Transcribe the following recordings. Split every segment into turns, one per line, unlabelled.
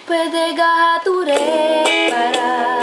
Puede gature para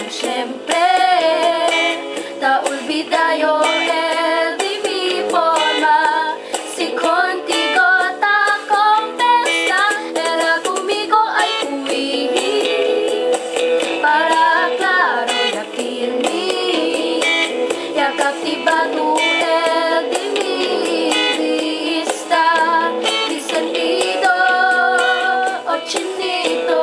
siempre, te olvidayo el de mi forma. Si contigo te compensa, era conmigo ay fui para claro ya firme, ya captivado el de mi vista, mi sentido, oh chinito.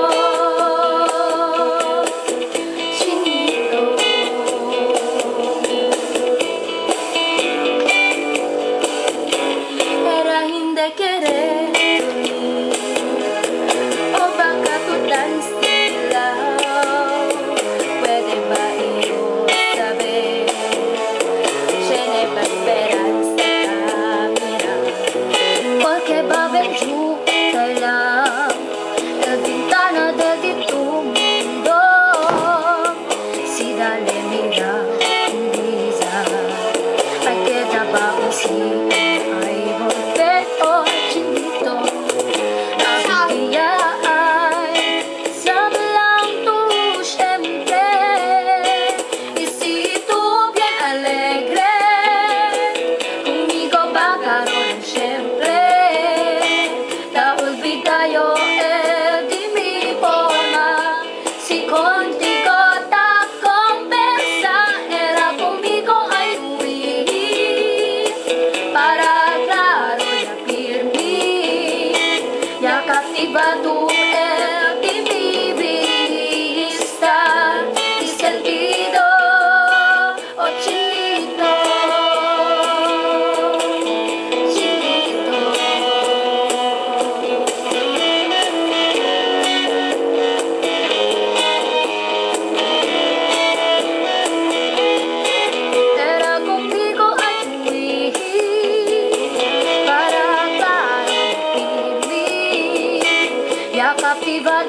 Captivado el de mi vista, mi sentido, oh chinito, chinito. Era conmigo ay para captivar